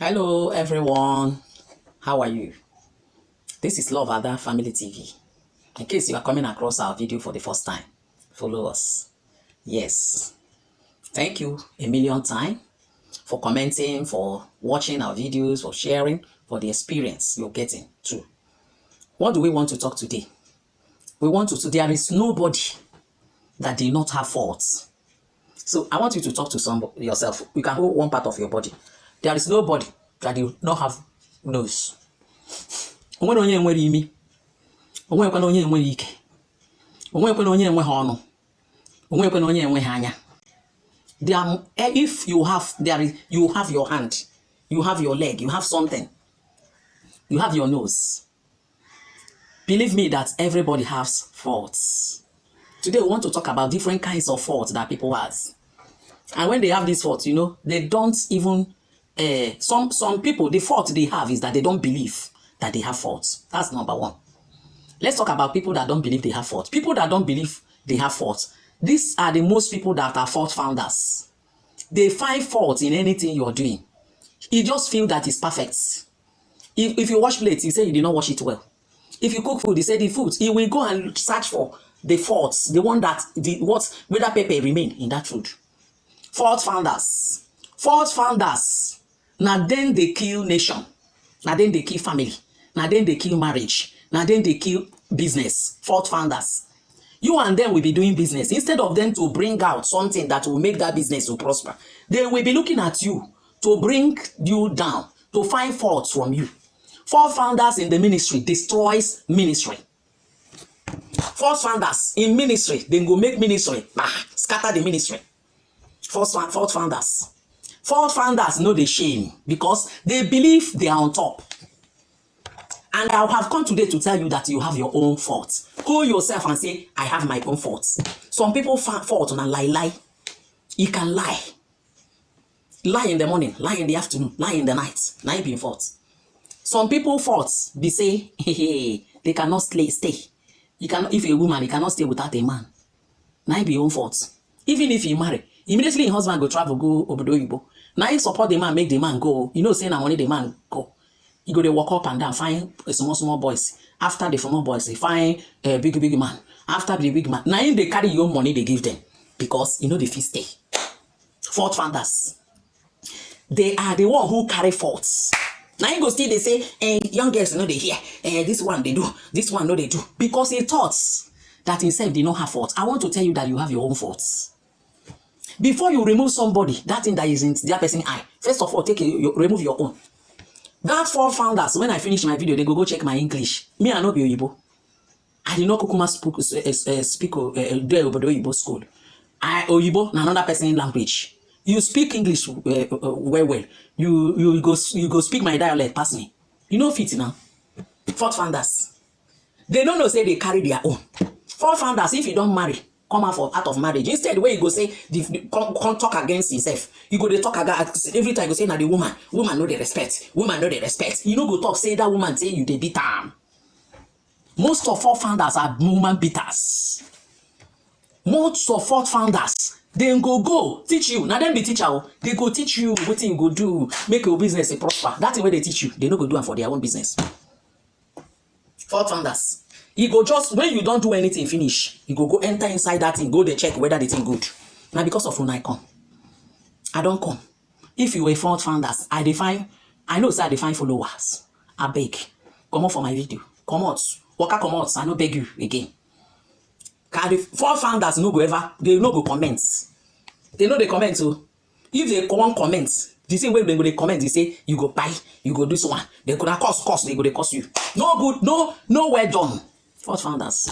Hello everyone, how are you? This is Love Ada Family TV. In case you are coming across our video for the first time, follow us. Yes, thank you a million times for commenting, for watching our videos, for sharing, for the experience you're getting too. What do we want to talk today? We want to, there is nobody that did not have faults. So I want you to talk to somebody yourself. You can hold one part of your body. There is nobody that did not have nose. Onwe onye nwere imi. Onwe kwa onye nwere ike. Onwe kwa onye enwe ọnụ. Onwe kwa onye enwe anya. If you have you have your hand, you have your leg, you have something. You have your nose. Believe me that everybody has faults. Today we want to talk about different kinds of faults that people have. And when they have these faults, you know, they don't even some people, the fault they have is that they don't believe that they have faults. That's number one. Let's talk about people that don't believe they have faults. People that don't believe they have faults. These are the most people that are fault founders. They find fault in anything you're doing. You just feel that it's perfect. If you wash plates, you say you did not wash it well. If you cook food, you say the food, he will go and search for the faults, the one that whether pepper remain in that food. Fault founders. Fault founders. Now then they kill nation. Now then they kill family. Now then they kill marriage. Now then they kill business. Fault founders. You and them will be doing business. Instead of them to bring out something that will make that business to prosper, they will be looking at you to bring you down, to find faults from you. Fault founders in the ministry destroys ministry. Fault founders in ministry, they go make ministry, scatter the ministry. Fault founders. Fault founders know the shame because they believe they are on top. And I have come today to tell you that you have your own faults. Call yourself and say, I have my own faults. Some people fault on a lie. You can lie. Lie in the morning, lie in the afternoon, lie in the night. Now you be in fault. Some people faults, they say, hey, they cannot stay. You cannot, if you're a woman, you cannot stay without a man. Now you be your own fault. Even if you marry, immediately your husband go travel, go obodo oyibo. Now you support the man, make the man go. You know, saying that money the man go. You go to walk up and down, find small boys. After the small boys, they find a big man. After the big man, now they carry your money, they give them because you know the fee stay. Fault founders. They are the one who carry faults. Now you go still they say, young girls know they hear, this one they do, this one no they do, because he thought that himself did not have faults. I want to tell you that you have your own faults. Before you remove somebody, that thing that is in that person's eye, first of all, remove your own. That fault founders, when I finish my video, they go check my English. Me, I know be Oyibo. I did not kukuma speak Oyibo school. Oyibo, another person's language. You speak English well. You go speak my dialect past me. You know fit now. Fault founders. They don't know say they carry their own. Fault founders, if you don't marry, come out of marriage. Instead, where you go say, come talk against himself. You go they talk against, every time you go say, now the woman know they respect. Woman know they respect. You know go talk, say that woman say you they beat her. Most of fault founders are woman beaters. Most of fault founders, they go teach you. Now them be teacher, they go teach you what you go do, make your business a prosper. That's the way they teach you. They no go do it for their own business. Fault founders. You go just, when you don't do anything, finish. You go enter inside that thing, go there check whether the thing good. Now because of when I come. I don't come. If you were fault founders, I know say I define followers. I beg. Come out for my video. Come out. Waka come out. I no beg you again. Fault founders no go ever, they no go comment. They know they comment so. If they come comment, the same way they go they comment, they say you go buy, you go do this one. They could have cost, they go they cost you. No good, no well done. Fault founders.